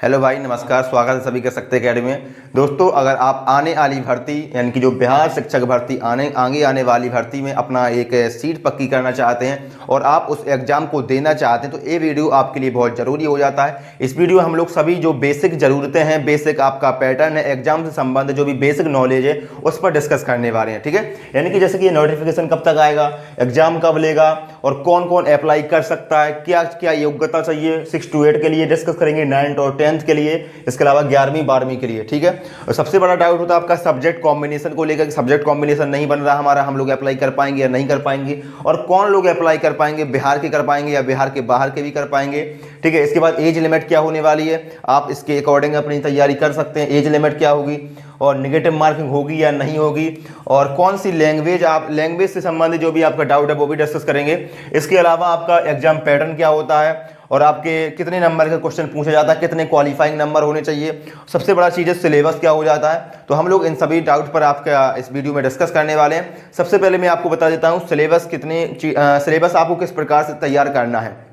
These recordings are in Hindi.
हेलो भाई, नमस्कार। स्वागत है सभी के शक्ति अकेडमी में। दोस्तों, अगर आप आने वाली भर्ती यानी कि जो बिहार शिक्षक भर्ती आगे आने वाली भर्ती में अपना एक सीट पक्की करना चाहते हैं और आप उस एग्ज़ाम को देना चाहते हैं तो ये वीडियो आपके लिए बहुत ज़रूरी हो जाता है। इस वीडियो में हम लोग सभी जो बेसिक ज़रूरतें हैं, बेसिक आपका पैटर्न है, एग्जाम से संबंधित जो भी बेसिक नॉलेज है उस पर डिस्कस करने वाले हैं। ठीक है, यानी कि जैसे कि नोटिफिकेशन कब तक आएगा, एग्जाम कब लेगा और कौन कौन अप्लाई कर सकता है, क्या क्या योग्यता चाहिए 6 to 8 के लिए डिस्कस करेंगे, 9th और 10th के लिए, इसके अलावा 11वीं 12वीं के लिए। ठीक है, और सबसे बड़ा डाउट होता है आपका सब्जेक्ट कॉम्बिनेशन को लेकर कि सब्जेक्ट कॉम्बिनेशन नहीं बन रहा हमारा, हम लोग अप्लाई कर पाएंगे या नहीं कर पाएंगे, और कौन लोग अप्लाई कर पाएंगे, बिहार के कर पाएंगे या बिहार के बाहर के भी कर पाएंगे। ठीक है, इसके बाद एज लिमिट क्या होने वाली है, आप इसके अकॉर्डिंग अपनी तैयारी कर सकते हैं। एज लिमिट क्या होगी और नेगेटिव मार्किंग होगी या नहीं होगी, और कौन सी लैंग्वेज से संबंधित जो भी आपका डाउट है वो भी डिस्कस करेंगे। इसके अलावा आपका एग्जाम पैटर्न क्या होता है और आपके कितने नंबर का क्वेश्चन पूछा जाता है, कितने क्वालिफाइंग नंबर होने चाहिए, सबसे बड़ा चीज़ है सिलेबस क्या हो जाता है। तो हम लोग इन सभी डाउट पर आपका इस वीडियो में डिस्कस करने वाले हैं। सबसे पहले मैं आपको बता देता हूँ सिलेबस आपको किस प्रकार से तैयार करना है।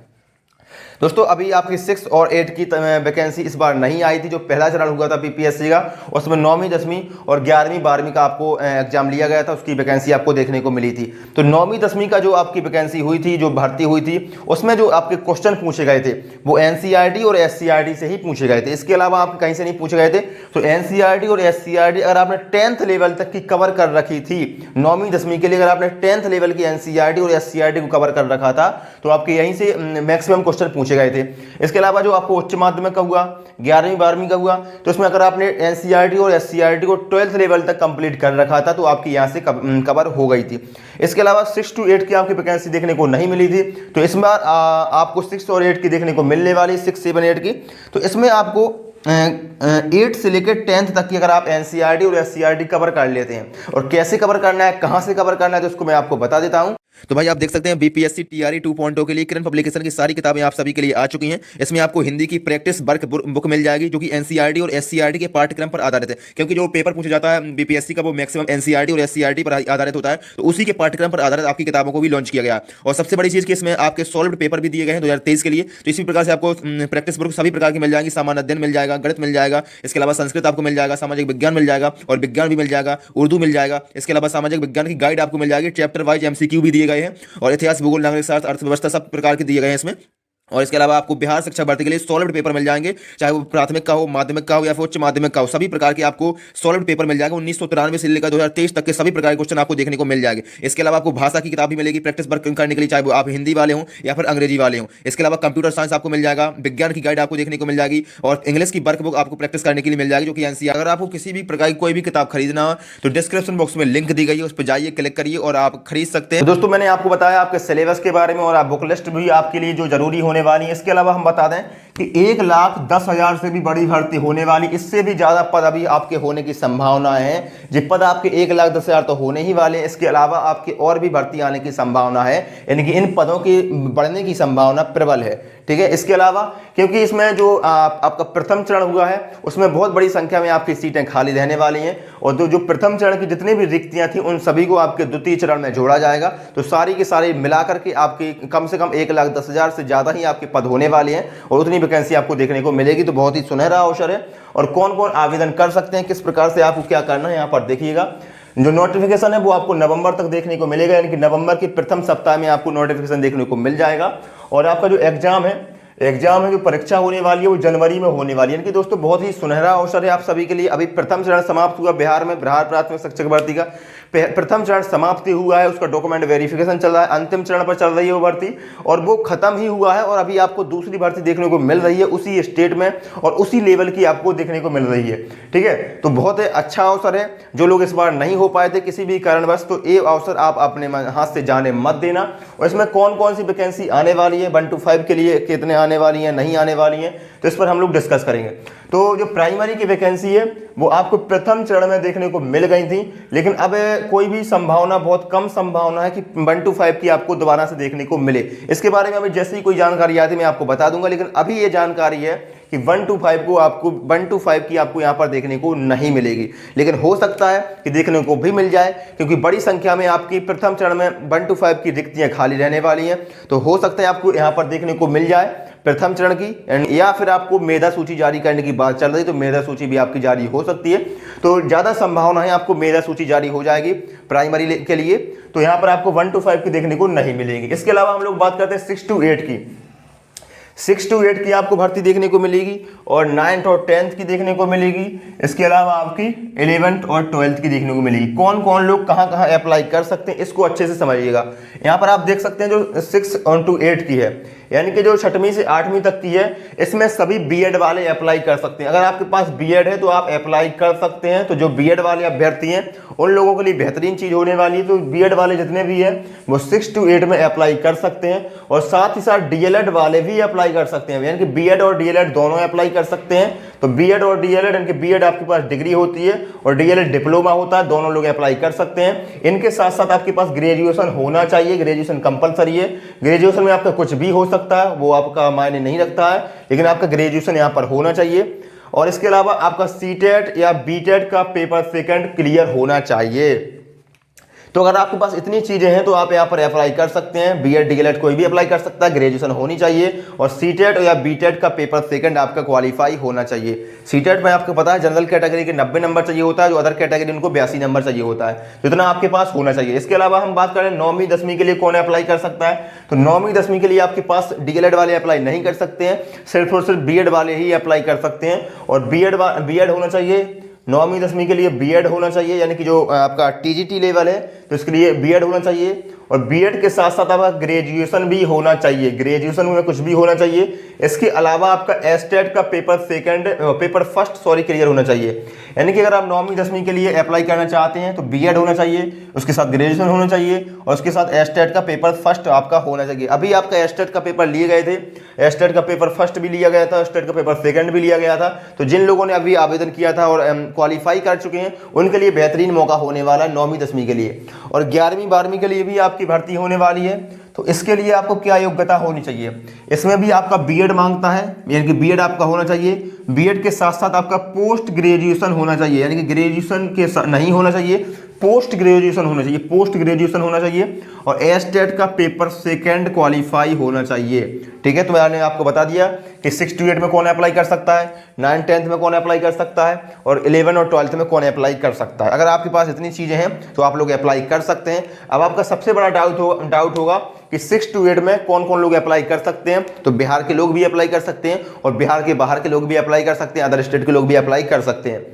दोस्तों, अभी आपकी 6 और 8 की वैकेंसी इस बार नहीं आई थी। जो पहला चरण हुआ था पीपीएससी का, उसमें 9वीं 10वीं और 11वीं 12वीं का आपको एग्जाम लिया गया था, उसकी वैकेंसी आपको देखने को मिली थी। तो 9वीं 10वीं का जो आपकी वैकेंसी हुई थी, जो भर्ती हुई थी, उसमें जो आपके क्वेश्चन पूछे गए थे वो एनसीईआरटी और एससीईआरटी से ही पूछे गए थे। इसके अलावा आपके कहीं से नहीं पूछे गए थे। तो एनसीईआरटी और एससीईआरटी अगर आपने 10th लेवल तक की कवर कर रखी थी, 9वीं 10वीं के लिए अगर आपने 10th लेवल की एनसीईआरटी और एससीईआरटी को कवर कर रखा था तो आपके यहीं से मैक्सिमम क्वेश्चन पूछे गए थे। इसके अलावा जो आपको उच्च माध्यमिक का हुआ, 11वीं 12वीं का हुआ, तो उसमें अगर आपने एनसीईआरटी और एससीईआरटी को 12th लेवल तक कंप्लीट कर रखा था तो आपकी यहां से कवर हो गई थी। इसके अलावा 6 to 8 की आपकी वैकेंसी देखने को नहीं मिली थी, तो इस बार आपको 6 और 8 की देखने को मिलने वाली, 6, 7, 8 की। तो इसमें आपको 8 से लेकर 10th तक की अगर आप एनसीईआरटी और एससीईआरटी कवर कर लेते हैं, और कैसे कवर करना है, कहां से कवर करना है, तो उसको मैं आपको बता देता हूं। तो भाई आप देख सकते हैं बीपीएससी टीआरई 2.0 के लिए किरण पब्लिकेशन की सारी किताबें आप सभी के लिए आ चुकी हैं। इसमें आपको हिंदी की प्रैक्टिस वर्क बुक मिल जाएगी जो कि एनसीईआरटी और एससीईआरटी के पाठ्यक्रम पर आधारित है, क्योंकि जो पेपर पूछा जाता है बीपीएससी का वो मैक्सिमम एनसीईआरटी और एससीईआरटी पर आधारित होता है। तो उसी के पाठ्यक्रम पर आधारित आपकी किताबों को भी लॉन्च किया गया। और सबसे बड़ी चीज कि इसमें आपके सॉल्व्ड पेपर भी दिए गए हैं 2023 के लिए। तो इसी प्रकार से आपको प्रैक्टिस बुक सभी प्रकार की मिल जाएगी। सामान्य अध्ययन मिल जाएगा, गणित मिल जाएगा, इसके अलावा संस्कृत आपको मिल जाएगा, सामाजिक विज्ञान मिल जाएगा और विज्ञान भी मिल जाएगा, उर्दू मिल जाएगा। इसके अलावा सामाजिक विज्ञान की गाइड आपको मिल जाएगी, चैप्टर वाइज एमसीक्यू भी दिए गए हैं, और इतिहास, भूगोल, नागरिक शास्त्र, अर्थव्यवस्था सब प्रकार के दिए गए हैं इसमें। और इसके अलावा आपको बिहार शिक्षक भर्ती के लिए सॉल्व्ड पेपर मिल जाएंगे, चाहे वो प्राथमिक का हो, माध्यमिक का हो या फिर उच्च माध्यमिक का हो, सभी प्रकार के आपको सॉल्व्ड पेपर मिल जाएंगे। 1993 से लेकर 2023 तक के सभी प्रकार के क्वेश्चन आपको देखने को मिल जाएंगे। इसके अलावा आपको भाषा की किताब भी मिलेगी प्रैक्टिस वर्क करने के लिए, चाहे वो आप हिंदी वाले हों या फिर अंग्रेजी वाले हों। इसके अलावा कंप्यूटर साइंस आपको मिल जाएगा, विज्ञान की गाइड आपको देखने को मिल जाएगी, और इंग्लिश की वर्क बुक आपको प्रैक्टिस करने के लिए मिल जाएगी जो कि एनसीईआरटी। अगर आपको किसी भी प्रकार की कोई भी किताब खरीदना हो तो डिस्क्रिप्शन बॉक्स में लिंक दी गई है, उस पर जाइए, क्लिक करिए और आप खरीद सकते हैं। दोस्तों, मैंने आपको बताया आपके सिलेबस के बारे में और बुक लिस्ट भी आपके लिए जो जरूरी होने वाली है। इसके अलावा हम बता दें कि 1,10,000 से भी बड़ी भर्ती होने वाली, इससे भी ज्यादा पद अभी आपके होने की संभावना है। जो पद आपके 1,10,000 तो होने ही वाले हैं, इसके अलावा आपकी और भी भर्ती आने की संभावना है, यानी कि इन पदों की बढ़ने की संभावना प्रबल है। ठीक है, इसके अलावा क्योंकि इसमें जो आपका प्रथम चरण हुआ है उसमें बहुत बड़ी संख्या में आपकी सीटें खाली रहने वाली हैं, और जो प्रथम चरण की जितनी भी रिक्तियां थी उन सभी को आपके द्वितीय चरण में जोड़ा जाएगा। तो सारी की सारी मिलाकर के आपकी कम से कम 1,10,000 से ज्यादा ही आपके पद होने वाले हैं, और उतनी वैकेंसी आपको देखने को मिलेगी। तो बहुत ही सुनहरा अवसर है। और कौन कौन आवेदन कर सकते हैं, किस प्रकार से आपको क्या करना है, यहाँ पर देखिएगा। जो नोटिफिकेशन है वो आपको नवंबर तक देखने को मिलेगा, यानी कि नवंबर के प्रथम सप्ताह में आपको नोटिफिकेशन देखने को मिल जाएगा। और आपका जो एग्जाम है जो परीक्षा होने वाली है वो जनवरी में होने वाली है। यानी कि दोस्तों बहुत ही सुनहरा अवसर है आप सभी के लिए। अभी प्रथम चरण समाप्त हुआ बिहार में, बिहार प्राथमिक शिक्षक भर्ती का प्रथम चरण समाप्ति हुआ है, उसका डॉक्यूमेंट वेरिफिकेशन चल रहा है, अंतिम चरण पर चल रही है वो भर्ती, और वो खत्म ही हुआ है। और अभी आपको दूसरी भर्ती देखने को मिल रही है उसी स्टेट में और उसी लेवल की आपको देखने को मिल रही है। ठीक है, तो बहुत अच्छा अवसर है। जो लोग इस बार नहीं हो पाए थे किसी भी कारणवश, तो ये अवसर आप अपने हाथ से जाने मत देना। और इसमें कौन कौन सी वैकेंसी आने वाली है, 1 to 5 के लिए कितने आने वाली हैं, नहीं आने वाली हैं, तो इस पर हम लोग डिस्कस करेंगे। तो जो प्राइमरी की वैकेंसी है वो आपको प्रथम चरण में देखने को मिल गई थी, लेकिन अब कोई भी संभावना, बहुत कम संभावना है कि 1 to 5 की आपको दोबारा से देखने को मिले। इसके बारे में अभी जैसे ही कोई जानकारी आती है मैं आपको बता दूंगा, लेकिन अभी ये जानकारी है कि 1 to 5 को आपको 1 to 5 की आपको यहाँ पर देखने को नहीं मिलेगी, लेकिन हो सकता है कि देखने को भी मिल जाए, क्योंकि बड़ी संख्या में आपकी प्रथम चरण में 1 to 5 की रिक्तियाँ खाली रहने वाली हैं। तो हो सकता है आपको यहाँ पर देखने को मिल जाए। प्रथम चरण की, या फिर आपको मेधा सूची जारी करने की बात चल रही तो मेधा सूची भी आपकी जारी हो सकती है। तो ज़्यादा संभावना है आपको मेधा सूची जारी हो जाएगी प्राइमरी के लिए। तो यहाँ पर आपको 1 to 5 की देखने को नहीं मिलेगी। इसके अलावा हम लोग बात करते हैं 6 to 8 की। 6 to 8 की आपको भर्ती देखने को मिलेगी और 9th और 10th की देखने को मिलेगी। इसके अलावा आपकी 11th और 12th की देखने को मिलेगी। कौन कौन लोग कहाँ कहाँ अप्लाई कर सकते हैं इसको अच्छे से समझिएगा। यहाँ पर आप देख सकते हैं जो 6 to 8 की है, यानी कि जो 6वीं से 8वीं तक की है, इसमें सभी बीएड वाले अप्लाई कर सकते हैं। अगर आपके पास बीएड है तो आप अप्लाई कर सकते हैं। तो जो बीएड वाले अभ्यर्थी हैं उन लोगों के लिए बेहतरीन चीज़ होने वाली है। तो बीएड वाले जितने भी हैं वो 6 to 8 में अप्लाई कर सकते हैं और साथ ही साथ डीएलएड वाले भी अप्लाई कर सकते हैं, यानी कि बीएड और डीएलएड दोनों अप्लाई कर सकते हैं। तो बीएड और डीएलएड, यानी कि बीएड आपके पास डिग्री होती है और डीएलएड डिप्लोमा होता है, दोनों लोग अप्लाई कर सकते हैं। इनके साथ साथ आपके पास ग्रेजुएशन होना चाहिए, ग्रेजुएशन कंपलसरी है। ग्रेजुएशन में आपका कुछ भी हो सकता है, वो आपका मायने नहीं रखता है, लेकिन आपका ग्रेजुएशन यहाँ पर होना चाहिए। और इसके अलावा आपका सीटेट या बीटेट का पेपर सेकंड क्लियर होना चाहिए। तो अगर आपके पास इतनी चीज़ें हैं तो आप यहाँ पर अप्लाई कर सकते हैं। बीएड डीएलएड कोई भी अप्लाई कर सकता है, ग्रेजुएशन होनी चाहिए और सीटेट या बीटेट का पेपर सेकंड आपका क्वालिफाई होना चाहिए। सीटेट में आपको पता है जनरल कैटेगरी के 90 नंबर चाहिए होता है, जो अदर कैटेगरी उनको 82 नंबर चाहिए होता है, तो इतना आपके पास होना चाहिए। इसके अलावा हम बात करें 9वीं 10वीं के लिए कौन अप्लाई कर सकता है, तो 9वीं 10वीं के लिए आपके पास डीएलएड वाले अप्लाई नहीं कर सकते हैं, सिर्फ और सिर्फ बीएड वाले ही अप्लाई कर सकते हैं। और बीएड होना चाहिए, 9वीं 10वीं के लिए बीएड होना चाहिए, यानी कि जो आपका टीजीटी लेवल है तो इसके लिए बीएड होना चाहिए। और बीएड के साथ साथ आपका ग्रेजुएशन भी होना चाहिए, ग्रेजुएशन में कुछ भी होना चाहिए। इसके अलावा आपका एस्टेट का पेपर फर्स्ट क्लियर होना चाहिए, यानी कि अगर आप 9वीं 10वीं के लिए अप्लाई करना चाहते हैं तो बीएड होना चाहिए, उसके साथ ग्रेजुएशन होना चाहिए और उसके साथ एस्टेट का पेपर फर्स्ट आपका होना चाहिए। अभी आपका एस्टेट का पेपर लिए गए थे, एस्टेट का पेपर फर्स्ट भी लिया गया था, एस्टेट का पेपर सेकंड भी लिया गया था। तो जिन लोगों ने अभी आवेदन किया था और क्वालिफाई कर चुके हैं उनके लिए बेहतरीन मौका होने वाला है 9वीं 10वीं के लिए। और 11वीं 12वीं के लिए भी आपकी भर्ती होने वाली है। तो इसके लिए आपको क्या योग्यता होनी चाहिए, इसमें भी आपका बीएड मांगता है, यानी कि बीएड आपका होना चाहिए। बीएड के साथ साथ आपका पोस्ट ग्रेजुएशन होना चाहिए, यानी कि ग्रेजुएशन के साथ नहीं होना चाहिए, पोस्ट ग्रेजुएशन होना चाहिए, पोस्ट ग्रेजुएशन होना चाहिए। और एस्टेट का पेपर सेकंड क्वालिफाई होना चाहिए। ठीक है, तो मैंने आपको बता दिया कि 6 to 8 में कौन अप्लाई कर सकता है, 9 10th में कौन अप्लाई कर सकता है और 11 और 12th में कौन अप्लाई कर सकता है। अगर आपके पास इतनी चीज़ें हैं तो आप लोग अप्लाई कर सकते हैं। अब आपका सबसे बड़ा डाउट होगा कि 6 to 8 में कौन कौन लोग अप्लाई कर सकते हैं। तो बिहार के लोग भी अप्लाई कर सकते हैं और बिहार के बाहर के लोग भी अप्लाई कर सकते हैं, अदर स्टेट के लोग भी अप्लाई कर सकते हैं।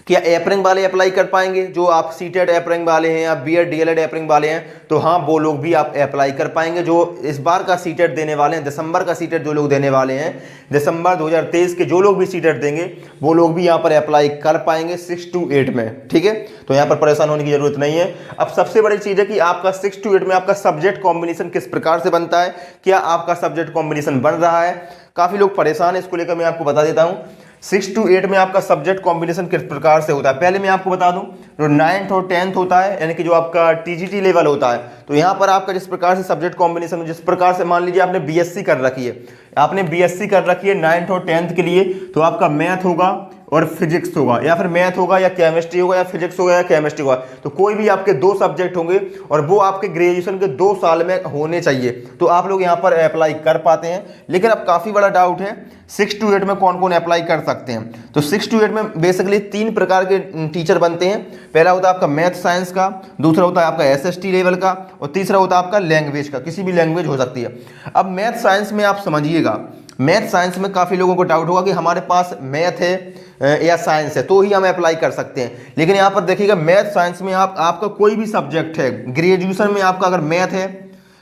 क्या एपरिंग वाले अप्लाई कर पाएंगे, जो आप सीटेट एपरिंग वाले हैं या बीएड डीएलएड एपरिंग वाले हैं, तो हाँ वो लोग भी आप अप्लाई कर पाएंगे। जो इस बार का सीटेट देने वाले हैं, दिसंबर का सीटेट जो लोग देने वाले हैं, दिसंबर 2023 के जो लोग भी सीटेट देंगे वो लोग भी यहाँ पर अप्लाई कर पाएंगे 6 to 8 में। ठीक है, तो यहाँ पर परेशान होने की जरूरत नहीं है। अब सबसे बड़ी चीज़ है कि आपका 6 to 8 में आपका सब्जेक्ट कॉम्बिनेशन किस प्रकार से बनता है, क्या आपका सब्जेक्ट कॉम्बिनेशन बन रहा है। काफ़ी लोग परेशान है, इसको लेकर मैं आपको बता देता हूँ। 6 to 8 में आपका सब्जेक्ट कॉम्बिनेशन किस प्रकार से होता है, पहले मैं आपको बता दूं। जो 9th और 10th होता है, यानी कि जो आपका टीजीटी लेवल होता है, तो यहाँ पर आपका जिस प्रकार से सब्जेक्ट कॉम्बिनेशन, जिस प्रकार से मान लीजिए आपने बीएससी कर रखी है, आपने बीएससी कर रखी है 9th और 10th के लिए, तो आपका मैथ होगा और फिजिक्स होगा, या फिर मैथ होगा या केमिस्ट्री होगा, या फिजिक्स होगा या केमिस्ट्री होगा। तो कोई भी आपके 2 सब्जेक्ट होंगे और वो आपके ग्रेजुएशन के 2 साल में होने चाहिए, तो आप लोग यहाँ पर अप्लाई कर पाते हैं। लेकिन अब काफ़ी बड़ा डाउट है 6 to 8 में कौन कौन अप्लाई कर सकते हैं। तो 6 to 8 में बेसिकली 3 प्रकार के टीचर बनते हैं। पहला होता है आपका मैथ साइंस का, दूसरा होता है आपका एसएसटी लेवल का और तीसरा होता है आपका लैंग्वेज का, किसी भी लैंग्वेज हो सकती है। अब मैथ साइंस में आप समझिएगा, मैथ साइंस में काफ़ी लोगों को डाउट होगा कि हमारे पास मैथ है या साइंस है तो ही हम अप्लाई कर सकते हैं। लेकिन यहाँ पर देखिएगा मैथ साइंस में आपका कोई भी सब्जेक्ट है, ग्रेजुएशन में आपका अगर मैथ है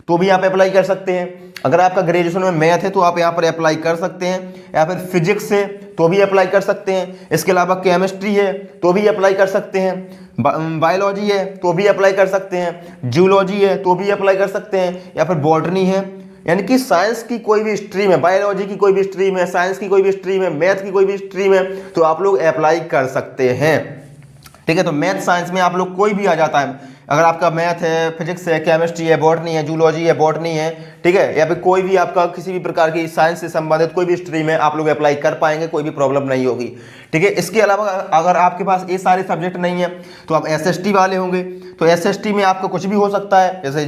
तो भी आप अप्लाई कर सकते हैं। अगर आपका ग्रेजुएशन में मैथ है तो आप यहाँ पर अप्लाई कर सकते हैं, या फिर फिजिक्स है तो भी अप्लाई कर सकते हैं। इसके अलावा केमिस्ट्री है तो भी अप्लाई कर सकते हैं, बायोलॉजी है तो भी अप्लाई कर सकते हैं, जूलॉजी है तो भी अप्लाई कर सकते हैं, या फिर बॉटनी है, यानी कि साइंस की कोई भी स्ट्रीम है, बायोलॉजी की कोई भी स्ट्रीम है, साइंस की कोई भी स्ट्रीम है, मैथ की कोई भी स्ट्रीम है, तो आप लोग अप्लाई कर सकते हैं। ठीक है, तो मैथ साइंस में आप लोग कोई भी आ जाता है, अगर आपका मैथ है, फिजिक्स है, केमिस्ट्री है, बॉटनी है, जूलॉजी है, बॉटनी है, ठीक है, या फिर कोई भी आपका किसी भी प्रकार की साइंस से संबंधित कोई भी स्ट्रीम है, आप लोग अप्लाई कर पाएंगे, कोई भी प्रॉब्लम नहीं होगी, ठीक है। इसके अलावा अगर आपके पास ये सारे सब्जेक्ट नहीं है तो आप SST वाले होंगे। तो SST में आपका कुछ भी हो सकता है, जैसे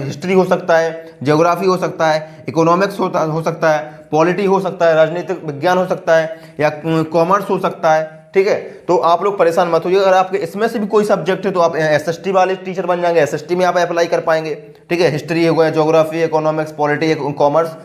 हिस्ट्री हो सकता है, ज्योग्राफी हो सकता है, इकोनॉमिक्स हो सकता है, पॉलिटी हो सकता है, राजनीतिक विज्ञान हो सकता है, या कॉमर्स हो सकता है, ठीक है। तो आप लोग परेशान मत होइए, अगर आपके इसमें से भी कोई सब्जेक्ट है तो आप SST वाले टीचर बन जाएंगे, SST में आप अप्लाई कर पाएंगे, ठीक है। हिस्ट्री हो गया, ज्योग्राफी, इकोनॉमिक्स, पॉलिटी, कॉमर्स।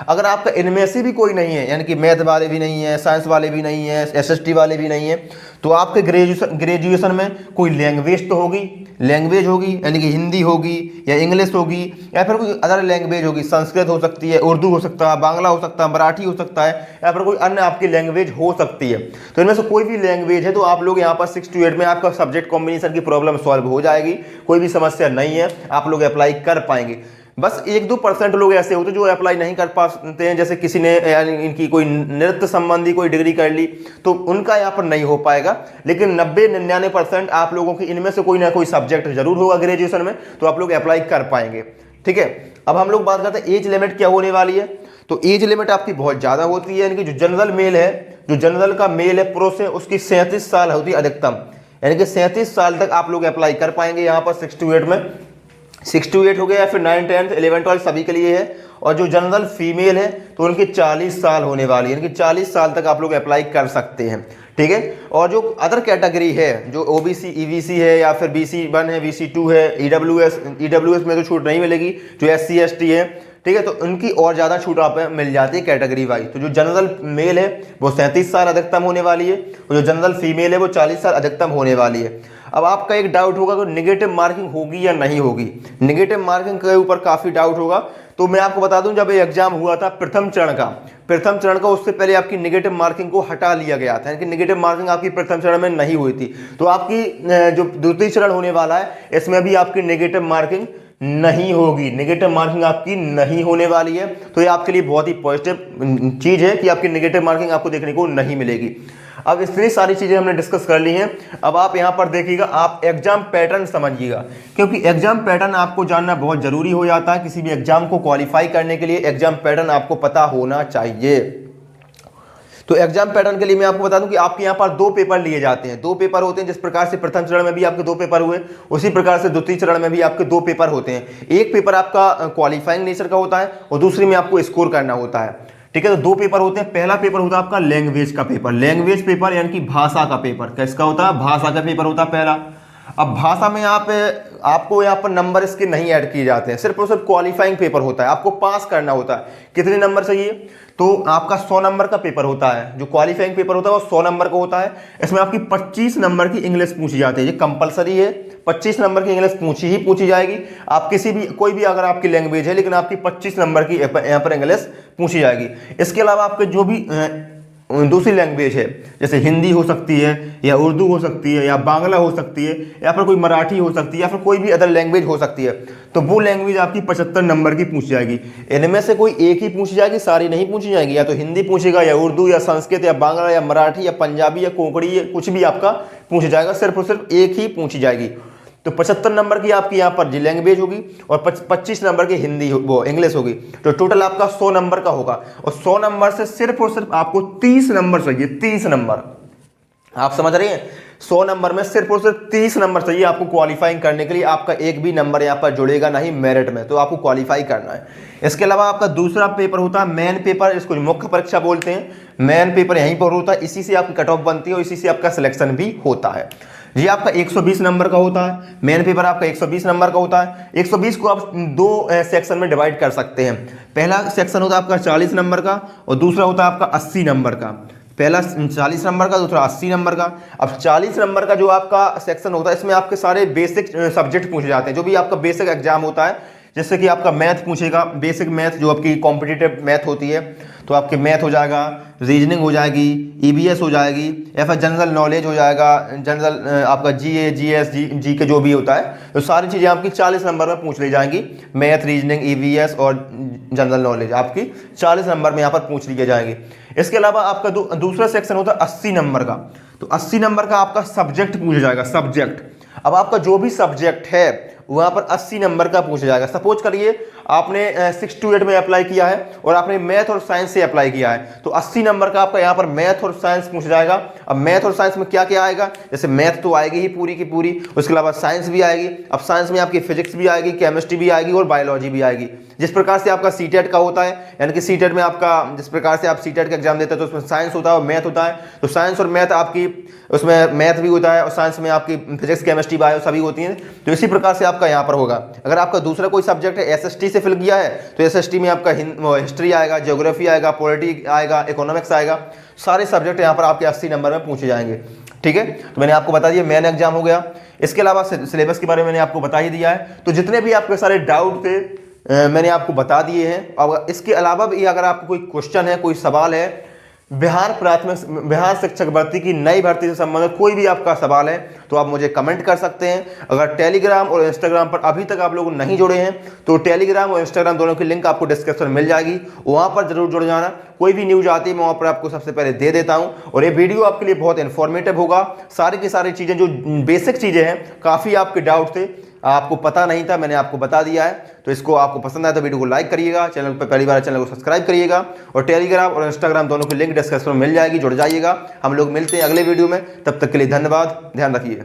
अगर आपका इनमें से भी कोई नहीं है, यानी कि मैथ वाले भी नहीं है, साइंस वाले भी नहीं है, SST वाले भी नहीं है, तो आपके ग्रेजुएशन में कोई लैंग्वेज तो होगी, लैंग्वेज होगी, यानी कि हिंदी होगी या इंग्लिश होगी या फिर कोई अदर लैंग्वेज होगी, संस्कृत हो सकती है, उर्दू हो सकता है, बांग्ला हो सकता है, मराठी हो सकता है, या फिर कोई अन्य आपकी लैंग्वेज हो सकती है। तो इनमें से कोई भी लैंग्वेज है तो आप लोग यहाँ पर 6 to 8 में आपका सब्जेक्ट कॉम्बिनेशन की प्रॉब्लम सॉल्व हो जाएगी, कोई भी समस्या नहीं है, आप लोग अप्लाई कर पाएंगे। बस 1-2% लोग ऐसे होते हैं जो अप्लाई नहीं कर पाते हैं, जैसे किसी ने इनकी कोई नृत्य संबंधी कोई डिग्री कर ली तो उनका यहाँ पर नहीं हो पाएगा, लेकिन 90-99% आप लोगों की इनमें से कोई ना कोई सब्जेक्ट जरूर होगा ग्रेजुएशन में, तो आप लोग अप्लाई कर पाएंगे, ठीक है। अब हम लोग बात करते हैं एज लिमिट क्या होने वाली है। तो एज लिमिट आपकी बहुत ज़्यादा होती है, यानी कि जो जनरल मेल है, जो जनरल का मेल है पुरुष है, उसकी 37 साल होती है अधिकतम, यानी कि 37 साल तक आप लोग अप्लाई कर पाएंगे यहाँ पर 6 to 8 में। 6 to 8 हो गया, या फिर 9, 10, 11, 12 सभी के लिए है। और जो जनरल फीमेल है तो उनकी 40 साल होने वाली है, यानी कि 40 साल तक आप लोग अप्लाई कर सकते हैं, ठीक है। और जो अदर कैटेगरी है, जो OBC, EBC है, या फिर BC1 है, BC2 है, EWS में तो छूट नहीं मिलेगी, जो SC ST है, ठीक है, तो उनकी और ज़्यादा छूट आप मिल जाती है कैटेगरी वाइज। तो जो जनरल मेल है वो 37 साल अधिकतम होने वाली है, और जो जनरल फीमेल है वो 40 साल अधिकतम होने वाली है। अब आपका एक डाउट होगा कि नेगेटिव मार्किंग होगी या नहीं होगी। नेगेटिव मार्किंग के ऊपर काफ़ी डाउट होगा, तो मैं आपको बता दूं, जब ये एग्जाम हुआ था प्रथम चरण का उससे पहले आपकी नेगेटिव मार्किंग को हटा लिया गया था, यानी कि नेगेटिव मार्किंग आपकी प्रथम चरण में नहीं हुई थी। तो आपकी जो द्वितीय चरण होने वाला है इसमें भी आपकी नेगेटिव मार्किंग नहीं होगी, नेगेटिव मार्किंग आपकी नहीं होने वाली है। तो ये आपके लिए बहुत ही पॉजिटिव चीज़ है कि आपकी नेगेटिव मार्किंग आपको देखने को नहीं मिलेगी। अब इतनी सारी चीज़ें हमने डिस्कस कर ली हैं। अब आप यहाँ पर देखिएगा, आप एग्जाम पैटर्न समझिएगा, क्योंकि एग्जाम पैटर्न आपको जानना बहुत ज़रूरी हो जाता है। किसी भी एग्जाम को क्वालिफाई करने के लिए एग्जाम पैटर्न आपको पता होना चाहिए। तो एग्जाम पैटर्न के लिए मैं आपको बता दूं कि आपके यहाँ पर 2 पेपर लिए जाते हैं। 2 पेपर होते हैं, जिस प्रकार से प्रथम चरण में भी आपके 2 पेपर हुए, उसी प्रकार से द्वितीय चरण में भी आपके 2 पेपर होते हैं। एक पेपर आपका क्वालिफाइंग नेचर का होता है और दूसरी में आपको स्कोर करना होता है, ठीक है। तो 2 पेपर होते हैं। पहला पेपर होता है आपका लैंग्वेज का पेपर, लैंग्वेज पेपर यानी कि भाषा का पेपर। किसका होता है? भाषा का पेपर होता है पहला। अब भाषा में आपको यहाँ पर नंबर इसके नहीं ऐड किए जाते हैं, सिर्फ और सिर्फ क्वालिफाइंग पेपर होता है, आपको पास करना होता है। कितने नंबर चाहिए? तो आपका 100 नंबर का पेपर होता है। जो क्वालिफाइंग पेपर होता है वो 100 नंबर का होता है। इसमें आपकी 25 नंबर की इंग्लिश पूछी जाती है, ये कंपलसरी है। 25 नंबर की इंग्लिश पूछी जाएगी। आप कोई भी अगर आपकी लैंग्वेज है, लेकिन आपकी 25 नंबर की यहाँ पर इंग्लिश पूछी जाएगी। इसके अलावा आपके जो भी दूसरी लैंग्वेज है, जैसे हिंदी हो सकती है, या उर्दू हो सकती है, या बांग्ला हो सकती है, या फिर कोई मराठी हो सकती है, या फिर कोई भी अदर लैंग्वेज हो सकती है, तो वो लैंग्वेज आपकी 75 नंबर की पूछी जाएगी। इनमें से कोई एक ही पूछी जाएगी, सारी नहीं पूछी जाएगी। या तो हिंदी पूछेगा, या उर्दू, या संस्कृत, या बांग्ला, या मराठी, या पंजाबी, या कोंकणी, कुछ भी आपका पूछ जाएगा। सिर्फ और सिर्फ एक ही पूछी जाएगी। तो 75 नंबर की आपकी यहाँ पर लैंग्वेज होगी और 25 नंबर की वो इंग्लिश होगी। तो टोटल आपका 100 नंबर का होगा। और 100 नंबर से सिर्फ और सिर्फ आपको 30 नंबर चाहिए। 30 नंबर, आप समझ रहे हैं? 100 नंबर में सिर्फ और सिर्फ 30 नंबर चाहिए आपको क्वालिफाइंग करने के लिए। आपका एक भी नंबर यहाँ पर जुड़ेगा नहीं मेरिट में, तो आपको क्वालिफाई करना है। इसके अलावा आपका दूसरा पेपर होता है मेन पेपर, इसको मुख्य परीक्षा बोलते हैं। मेन पेपर यहीं पर होता है, इसी से आपकी कट ऑफ बनती है और इसी से आपका सिलेक्शन भी होता है। ये आपका 120 नंबर का होता है। मेन पेपर आपका 120 नंबर का होता है। 120 को आप 2 सेक्शन में डिवाइड कर सकते हैं। पहला सेक्शन होता है आपका 40 नंबर का और दूसरा होता है आपका 80 नंबर का। पहला 40 नंबर का, दूसरा 80 नंबर का। अब 40 नंबर का जो आपका सेक्शन होता है, इसमें आपके सारे बेसिक सब्जेक्ट पूछे जाते हैं, जो भी आपका बेसिक एग्जाम होता है। जैसे कि आपका मैथ पूछेगा, बेसिक मैथ जो आपकी कॉम्पिटिटिव मैथ होती है, तो आपके मैथ हो जाएगा, रीजनिंग हो जाएगी, EVS हो जाएगी, या फिर जनरल नॉलेज हो जाएगा, जनरल आपका GA, GS, जी के जो भी होता है, तो सारी चीज़ें आपकी 40 नंबर में पूछ ली जाएंगी। मैथ, रीजनिंग, EVS और जनरल नॉलेज आपकी 40 नंबर में यहाँ पर पूछ ली जाएगी। इसके अलावा आपका दूसरा सेक्शन होता है 80 नंबर का। तो 80 नंबर का आपका सब्जेक्ट पूछा जाएगा, सब्जेक्ट। अब आपका जो भी सब्जेक्ट है वहाँ पर 80 नंबर का पूछा जाएगा। सपोज करिए आपने 6 to 8 में अप्लाई किया है और आपने मैथ और साइंस से अप्लाई किया है, तो 80 नंबर का आपका यहाँ पर मैथ और साइंस पूछा जाएगा। अब मैथ और साइंस में क्या क्या आएगा, जैसे मैथ तो आएगी ही पूरी की पूरी, उसके अलावा साइंस भी आएगी। अब साइंस में आपकी फिजिक्स भी आएगी, केमिस्ट्री भी आएगी और बायोलॉजी भी आएगी। जिस प्रकार से आपका सीटेट का होता है, यानी कि सीटेट में आपका जिस प्रकार से आप सीटेट का एग्जाम देते हैं तो उसमें साइंस होता है और मैथ होता है, तो साइंस और मैथ आपकी उसमें मैथ भी होता है और साइंस में आपकी फिजिक्स केमिस्ट्री बायो सभी होती हैं। तो इसी प्रकार से आपका यहाँ पर होगा। अगर आपका दूसरा कोई सब्जेक्ट है एसएसटी से फिल किया है तो एसएसटी में आपका हिस्ट्री आएगा, ज्योग्राफी आएगा, पॉलिटी आएगा, इकोनॉमिक्स आएगा। सारे सब्जेक्ट यहाँ पर आपके 80 नंबर में पूछे जाएंगे। ठीक है, तो मैंने आपको बता दिया मेन एग्जाम हो गया। इसके अलावा सिलेबस के बारे में मैंने आपको बता ही दिया है। तो जितने भी आपके सारे डाउट थे मैंने आपको बता दिए हैं। और इसके अलावा भी अगर आपको कोई क्वेश्चन है, कोई सवाल है, बिहार शिक्षक भर्ती की नई भर्ती से संबंधित कोई भी आपका सवाल है तो आप मुझे कमेंट कर सकते हैं। अगर टेलीग्राम और इंस्टाग्राम पर अभी तक आप लोग नहीं जुड़े हैं तो टेलीग्राम और इंस्टाग्राम दोनों की लिंक आपको डिस्क्रिप्शन में मिल जाएगी, वहां पर जरूर जुड़ जाना। कोई भी न्यूज आती है मैं वहां पर आपको सबसे पहले दे देता हूं और ये वीडियो आपके लिए बहुत इन्फॉर्मेटिव होगा। सारी की सारी चीजें जो बेसिक चीजें हैं, काफी आपके डाउट थे, आपको पता नहीं था, मैंने आपको बता दिया है। तो इसको आपको पसंद आया तो वीडियो को लाइक करिएगा, चैनल पर पहली बार चैनल को सब्सक्राइब करिएगा और टेलीग्राम और इंस्टाग्राम दोनों की लिंक डिस्क्रिप्शन में मिल जाएगी, जुड़ जाइएगा। हम लोग मिलते हैं अगले वीडियो में, तब तक के लिए धन्यवाद, ध्यान रखिए।